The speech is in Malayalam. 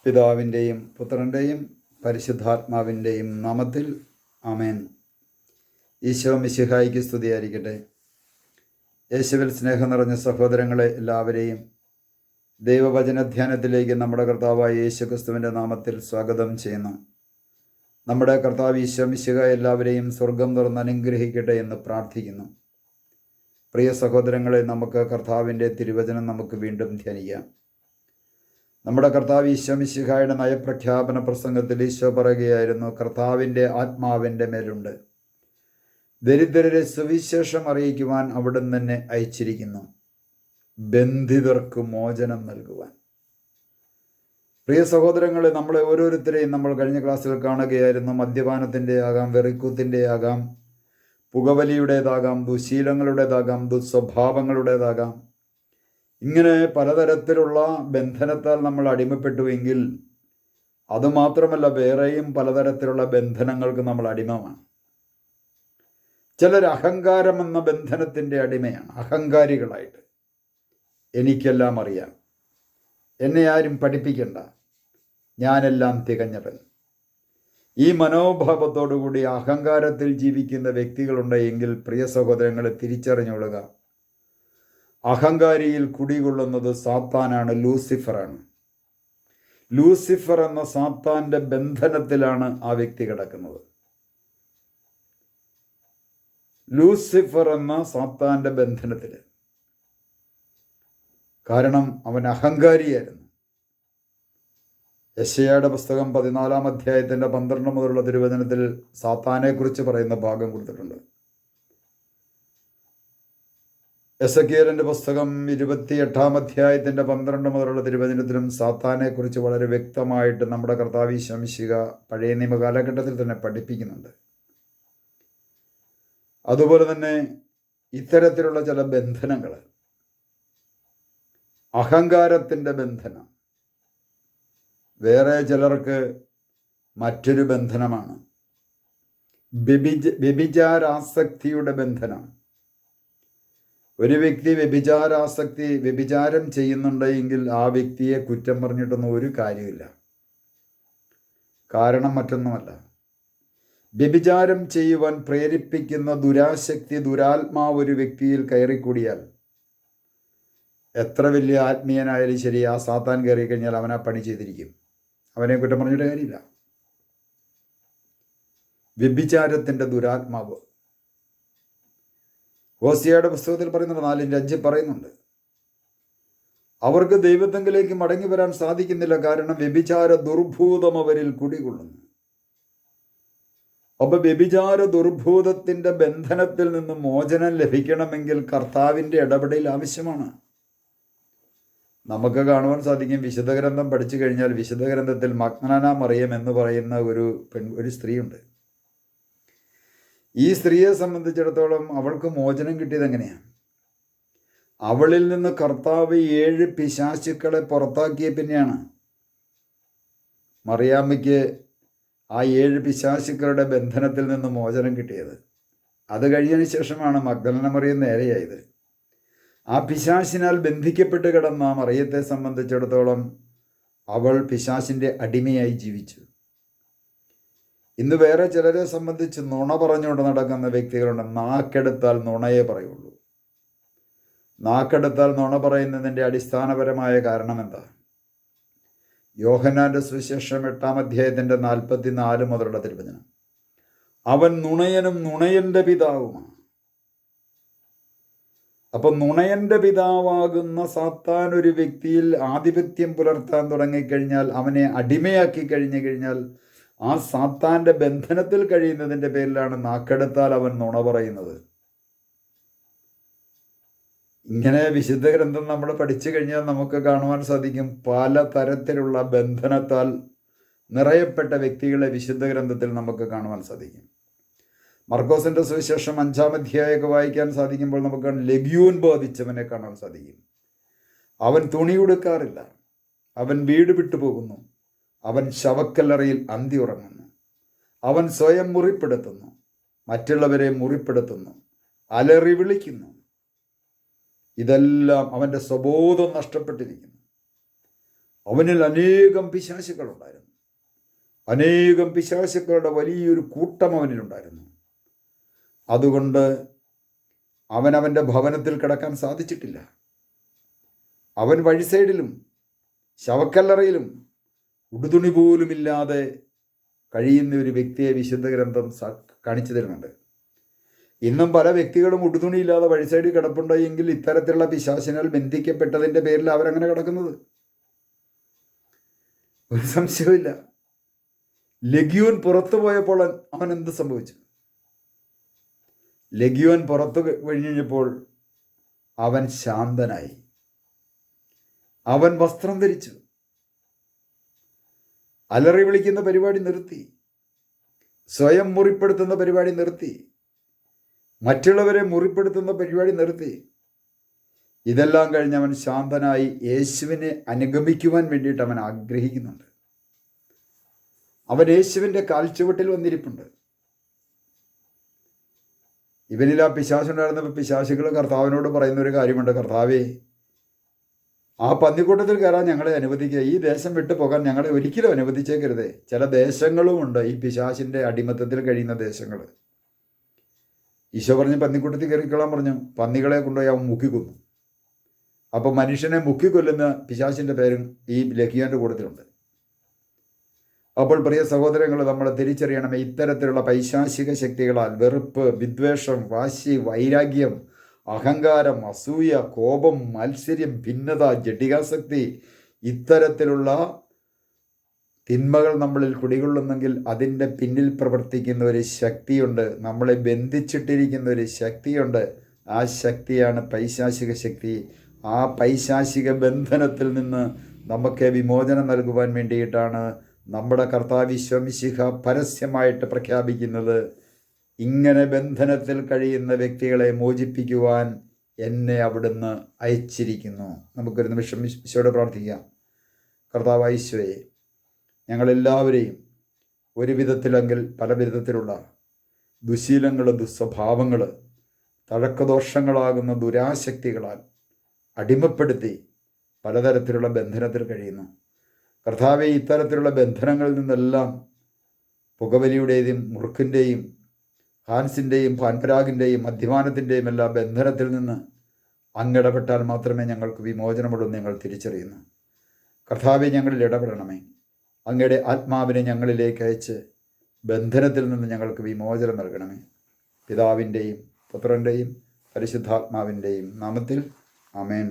പിതാവിൻ്റെയും പുത്രൻ്റെയും പരിശുദ്ധാത്മാവിൻ്റെയും നാമത്തിൽ ആമേൻ. ഈശോ മിശിഹായിക്ക് സ്തുതിയായിരിക്കട്ടെ. യേശുവിൽ സ്നേഹം നിറഞ്ഞ സഹോദരങ്ങളെ എല്ലാവരെയും ദൈവവചനധ്യാനത്തിലേക്ക് നമ്മുടെ കർത്താവായ യേശു ക്രിസ്തുവിൻ്റെ നാമത്തിൽ സ്വാഗതം ചെയ്യുന്നു. നമ്മുടെ കർത്താവ് ഈശോ മിശിഹ എല്ലാവരെയും സ്വർഗം തുറന്ന് അനുഗ്രഹിക്കട്ടെ എന്ന് പ്രാർത്ഥിക്കുന്നു. പ്രിയ സഹോദരങ്ങളെ, നമുക്ക് കർത്താവിൻ്റെ തിരുവചനം നമുക്ക് വീണ്ടും ധ്യാനിക്കാം. നമ്മുടെ കർത്താവ് ഈശോ മിശിഹായുടെ നയപ്രഖ്യാപന പ്രസംഗത്തിൽ ഈശോ പറയുകയായിരുന്നു, കർത്താവിൻ്റെ ആത്മാവിൻ്റെ മേലുണ്ട്, ദരിദ്രരെ സുവിശേഷം അറിയിക്കുവാൻ അവിടുന്ന് തന്നെ അയച്ചിരിക്കുന്നു, ബന്ധിതർക്ക് മോചനം നൽകുവാൻ. പ്രിയ സഹോദരങ്ങളെ, നമ്മളെ ഓരോരുത്തരെയും നമ്മൾ കഴിഞ്ഞ ക്ലാസ്സിൽ കാണുകയായിരുന്നു. മദ്യപാനത്തിൻ്റെ ആകാം, വെറിക്കൂത്തിൻ്റെ ആകാം, പുകവലിയുടേതാകാം, ദുശീലങ്ങളുടേതാകാം, ദുസ്വഭാവങ്ങളുടേതാകാം, ഇങ്ങനെ പലതരത്തിലുള്ള ബന്ധനത്താൽ നമ്മൾ അടിമപ്പെട്ടുവെങ്കിൽ അതുമാത്രമല്ല, വേറെയും പലതരത്തിലുള്ള ബന്ധനങ്ങൾക്ക് നമ്മൾ അടിമമാണ്. ചിലർ അഹങ്കാരം എന്ന ബന്ധനത്തിൻ്റെ അടിമയാണ്. അഹങ്കാരികളായിട്ട് എനിക്കെല്ലാം അറിയാം, എന്നെ ആരും പഠിപ്പിക്കണ്ട, ഞാനെല്ലാം തികഞ്ഞവൻ. ഈ മനോഭാവത്തോടുകൂടി അഹങ്കാരത്തിൽ ജീവിക്കുന്ന വ്യക്തികളുണ്ടെങ്കിൽ പ്രിയ സഹോദരങ്ങളെ തിരിച്ചറിഞ്ഞുകൊള്ളുക, അഹങ്കാരിയിൽ കുടികൊള്ളുന്നത് സാത്താനാണ്, ലൂസിഫറാണ്. ലൂസിഫർ എന്ന സാത്താൻ്റെ ബന്ധനത്തിലാണ് ആ വ്യക്തി കിടക്കുന്നത്. ലൂസിഫർ എന്ന സാത്താൻ്റെ ബന്ധനത്തിൽ. കാരണം അവൻ അഹങ്കാരിയായിരുന്നു. യെശയ്യായുടെ പുസ്തകം 14-ാം അധ്യായത്തിൻ്റെ 12 മുതലുള്ള തിരുവചനത്തിൽ സാത്താനെക്കുറിച്ച് പറയുന്ന ഭാഗം കൊടുത്തിട്ടുണ്ട്. എസെക്കിയേലിൻ്റെ പുസ്തകം 28-ാം അധ്യായത്തിൻ്റെ 12 മുതലുള്ള തിരുവചനത്തിലും സാത്താനെക്കുറിച്ച് വളരെ വ്യക്തമായിട്ട് നമ്മുടെ കർത്താവ് ഈശോ മിശിഹ പഴയ നിയമ കാലഘട്ടത്തിൽ തന്നെ പഠിപ്പിക്കുന്നുണ്ട്. അതുപോലെ തന്നെ ഇത്തരത്തിലുള്ള ചില ബന്ധനങ്ങൾ, അഹങ്കാരത്തിൻ്റെ ബന്ധനം, വേറെ ചിലർക്ക് മറ്റൊരു ബന്ധനമാണ് വ്യഭിചാരാസക്തിയുടെ ബന്ധനം. ഒരു വ്യക്തി വ്യഭിചാരം ചെയ്യുന്നുണ്ടെങ്കിൽ ആ വ്യക്തിയെ കുറ്റം പറഞ്ഞിട്ടൊന്നും ഒരു കാര്യമില്ല. കാരണം മറ്റൊന്നുമല്ല, വ്യഭിചാരം ചെയ്യുവാൻ പ്രേരിപ്പിക്കുന്ന ദുരാശക്തി, ദുരാത്മാവ് ഒരു വ്യക്തിയിൽ കയറിക്കൂടിയാൽ എത്ര വലിയ ആത്മീയനായാലും ശരി, ആ സാത്താൻ കയറി കഴിഞ്ഞാൽ അവൻ ആ പണി ചെയ്തിരിക്കും. അവനെ കുറ്റം പറഞ്ഞിട്ട് കാര്യമില്ല. വ്യഭിചാരത്തിൻ്റെ ദുരാത്മാവ് ഹോസിയയുടെ പുസ്തകത്തിൽ പറയുന്നുണ്ട്, 4:5 പറയുന്നുണ്ട്, അവർക്ക് ദൈവത്വത്തിലേക്ക് മടങ്ങി വരാൻ സാധിക്കുന്നില്ല, കാരണം വ്യഭിചാര ദുർഭൂതം അവരിൽ കുടികൊള്ളുന്നു. അപ്പൊ വ്യഭിചാര ദുർഭൂതത്തിൻ്റെ ബന്ധനത്തിൽ നിന്ന് മോചനം ലഭിക്കണമെങ്കിൽ കർത്താവിൻ്റെ ഇടപെടൽ ആവശ്യമാണ്. നമുക്ക് കാണുവാൻ സാധിക്കും, വിശുദ്ധ ഗ്രന്ഥം പഠിച്ചു കഴിഞ്ഞാൽ വിശുദ്ധ ഗ്രന്ഥത്തിൽ മഗ്ദലന മറിയം എന്ന് പറയുന്ന ഒരു സ്ത്രീയുണ്ട്. ഈ സ്ത്രീയെ സംബന്ധിച്ചിടത്തോളം അവൾക്ക് മോചനം കിട്ടിയത് എങ്ങനെയാണ്? അവളിൽ നിന്ന് കർത്താവ് 7 പിശാചുക്കളെ പുറത്താക്കിയ പിന്നെയാണ് മറിയാമ്മയ്ക്ക് ആ 7 പിശാചുക്കളുടെ ബന്ധനത്തിൽ നിന്ന് മോചനം കിട്ടിയത്. അത് കഴിഞ്ഞതിന് ശേഷമാണ് മഗ്ദലന മറിയം നേരെയായത്. ആ പിശാചിനാൽ ബന്ധിക്കപ്പെട്ട് കിടന്ന മറിയത്തെ സംബന്ധിച്ചിടത്തോളം അവൾ പിശാചിൻ്റെ അടിമയായി ജീവിച്ചു. ഇന്ന് വേറെ ചിലരെ സംബന്ധിച്ച് നുണ പറഞ്ഞുകൊണ്ട് നടക്കുന്ന വ്യക്തികളുണ്ട്. നാക്കെടുത്താൽ നുണയെ പറയുള്ളൂ. നാക്കെടുത്താൽ നുണ പറയുന്നതിൻ്റെ അടിസ്ഥാനപരമായ കാരണം എന്താ? യോഹന്നാന്റെ സുവിശേഷം 8-ാം അധ്യായത്തിൻ്റെ 44 മുതലുള്ള തിരുവചനം, അവൻ നുണയനും നുണയൻ്റെ പിതാവുമാണ്. അപ്പം നുണയൻ്റെ പിതാവാകുന്ന സാത്താൻ ഒരു വ്യക്തിയിൽ ആധിപത്യം പുലർത്താൻ തുടങ്ങിക്കഴിഞ്ഞാൽ, അവനെ അടിമയാക്കി കഴിഞ്ഞു കഴിഞ്ഞാൽ, ആ സാത്താൻ്റെ ബന്ധനത്തിൽ കഴിയുന്നതിൻ്റെ പേരിലാണ് നാക്കെടുത്താൽ അവൻ നുണ പറയുന്നത്. ഇങ്ങനെ വിശുദ്ധ ഗ്രന്ഥം നമ്മൾ പഠിച്ചു കഴിഞ്ഞാൽ നമുക്ക് കാണുവാൻ സാധിക്കും, പല തരത്തിലുള്ള ബന്ധനത്താൽ നിറയപ്പെട്ട വ്യക്തികളെ വിശുദ്ധ ഗ്രന്ഥത്തിൽ നമുക്ക് കാണുവാൻ സാധിക്കും. മർക്കോസിൻ്റെ സുവിശേഷം 5-ാം അധ്യായമൊക്കെ വായിക്കാൻ സാധിക്കുമ്പോൾ നമുക്ക് ലഗ്യൂൻ ബാധിച്ചവനെ കാണാൻ സാധിക്കും. അവൻ തുണി ഉടുക്കാറില്ല, അവൻ വീട് വിട്ടുപോകുന്നു, അവൻ ശവക്കല്ലറയിൽ അന്തി ഉറങ്ങുന്നു, അവൻ സ്വയം മുറിപ്പെടുത്തുന്നു, മറ്റുള്ളവരെ മുറിപ്പെടുത്തുന്നു, അലറി വിളിക്കുന്നു. ഇതെല്ലാം അവൻ്റെ സ്വബോധം നഷ്ടപ്പെട്ടിരിക്കുന്നു. അവനിൽ അനേകം പിശാചുക്കളുണ്ടായിരുന്നു. അനേകം പിശാചുക്കളുടെ വലിയൊരു കൂട്ടം അവനിലുണ്ടായിരുന്നു. അതുകൊണ്ട് അവനവൻ്റെ ഭവനത്തിൽ കിടക്കാൻ സാധിച്ചിട്ടില്ല. അവൻ വഴിസൈഡിലും ശവക്കല്ലറയിലും ഉടുതുണി പോലുമില്ലാതെ കഴിയുന്ന ഒരു വ്യക്തിയെ വിശുദ്ധ ഗ്രന്ഥം കാണിച്ചു തരുന്നുണ്ട്. ഇന്നും പല വ്യക്തികളും ഉടുതുണിയില്ലാതെ വഴിസൈഡിൽ കിടപ്പുണ്ട് എങ്കിൽ ഇത്തരത്തിലുള്ള പിശാചിനാൽ ബന്ധിക്കപ്പെട്ടതിൻ്റെ പേരിൽ അവരങ്ങനെ കിടക്കുന്നത്. ഒരു സംശയമില്ല. ലെഗ്യോൻ പുറത്തു പോയപ്പോൾ അവൻ എന്ത് സംഭവിച്ചു? ലെഗ്യോൻ പുറത്തു കഴിഞ്ഞപ്പോൾ അവൻ ശാന്തനായി. അവൻ വസ്ത്രം ധരിച്ചു. അലറി വിളിക്കുന്ന പരിപാടി നിർത്തി. സ്വയം മുറിപ്പെടുത്തുന്ന പരിപാടി നിർത്തി. മറ്റുള്ളവരെ മുറിപ്പെടുത്തുന്ന പരിപാടി നിർത്തി. ഇതെല്ലാം കഴിഞ്ഞ് അവൻ ശാന്തനായി യേശുവിനെ അനുഗമിക്കുവാൻ വേണ്ടിയിട്ട് അവൻ ആഗ്രഹിക്കുന്നുണ്ട്. അവൻ യേശുവിൻ്റെ കാൽച്ചുവട്ടിൽ വന്നിരിപ്പുണ്ട്. ഇവനിൽ ആ പിശാചുണ്ടായിരുന്നപ്പോൾ പിശാചുകൾ കർത്താവിനോട് പറയുന്നൊരു കാര്യമുണ്ട്: കർത്താവേ, ആ പന്നിക്കൂട്ടത്തിൽ കയറാൻ ഞങ്ങളെ അനുവദിക്കുക. ഈ ദേശം വിട്ടു പോകാൻ ഞങ്ങളെ ഒരിക്കലും അനുവദിച്ചേക്കരുതേ. ചില ദേശങ്ങളുമുണ്ട് ഈ പിശാചിൻ്റെ അടിമത്തത്തിൽ കഴിയുന്ന ദേശങ്ങൾ. ഈശോ പറഞ്ഞ് പന്നിക്കൂട്ടത്തിൽ കയറിക്കൊള്ളാൻ പറഞ്ഞു. പന്നികളെ കൊണ്ടുപോയി അവൻ മുക്കിക്കൊന്നു. അപ്പോൾ മനുഷ്യനെ മുക്കിക്കൊല്ലുന്ന പിശാചിൻ്റെ പേരും ഈ ലെഗ്യോൻ്റെ കൂട്ടത്തിലുണ്ട്. അപ്പോൾ പ്രിയ സഹോദരങ്ങൾ, നമ്മൾ തിരിച്ചറിയണമേ, ഇത്തരത്തിലുള്ള പൈശാചിക ശക്തികളാൽ വെറുപ്പ്, വിദ്വേഷം, വാശി, വൈരാഗ്യം, അഹങ്കാരം, അസൂയ, കോപം, മത്സര്യം, ഭിന്നത, ജഡികാസക്തി, ഇത്തരത്തിലുള്ള തിന്മകൾ നമ്മളിൽ കുടികൊള്ളുന്നെങ്കിൽ അതിൻ്റെ പിന്നിൽ പ്രവർത്തിക്കുന്ന ഒരു ശക്തിയുണ്ട്. നമ്മളെ ബന്ധിച്ചിട്ടിരിക്കുന്ന ഒരു ശക്തിയുണ്ട്. ആ ശക്തിയാണ് പൈശാചിക ശക്തി. ആ പൈശാചിക ബന്ധനത്തിൽ നിന്ന് നമുക്ക് വിമോചനം നൽകുവാൻ വേണ്ടിയിട്ടാണ് നമ്മുടെ കർത്താവ് ഈശോ മിശിഹ പരസ്യമായിട്ട് പ്രഖ്യാപിക്കുന്നത്: ഇങ്ങനെ ബന്ധനത്തിൽ കഴിയുന്ന വ്യക്തികളെ മോചിപ്പിക്കുവാൻ എന്നെ അവിടുന്ന് അയച്ചിരിക്കുന്നു. നമുക്കൊരു നിമിഷം ഈശോയോട് പ്രാർത്ഥിക്കാം. കർത്താവായ ഈശോയെ, ഞങ്ങളെല്ലാവരെയും ഒരു വിധത്തിലെങ്കിൽ പല വിധത്തിലുള്ള ദുശീലങ്ങൾ, ദുസ്വഭാവങ്ങൾ, തഴക്കദോഷങ്ങളാകുന്ന ദുരാശക്തികളാൽ അടിമപ്പെടുത്തി പലതരത്തിലുള്ള ബന്ധനത്തിൽ കഴിയുന്നു. കർത്താവെ, ഇത്തരത്തിലുള്ള ബന്ധനങ്ങളിൽ നിന്നെല്ലാം പുകവലിയുടേതും മുറുക്കിൻ്റെയും ഹാൻസിൻ്റെയും പാൻപരാഗിൻ്റെയും മദ്യപാനത്തിൻ്റെയും എല്ലാ ബന്ധനത്തിൽ നിന്ന് അങ്ങിടപെട്ടാൽ മാത്രമേ ഞങ്ങൾക്ക് വിമോചനമുള്ളൂ ഞങ്ങൾ തിരിച്ചറിയുന്നു. കർത്താവെ, ഞങ്ങളിൽ ഇടപെടണമേ. അങ്ങയുടെ ആത്മാവിനെ ഞങ്ങളിലേക്ക് അയച്ച് ബന്ധനത്തിൽ നിന്ന് ഞങ്ങൾക്ക് വിമോചനം നൽകണമേ. പിതാവിൻ്റെയും പുത്രൻ്റെയും പരിശുദ്ധാത്മാവിൻ്റെയും നാമത്തിൽ ആമേൻ.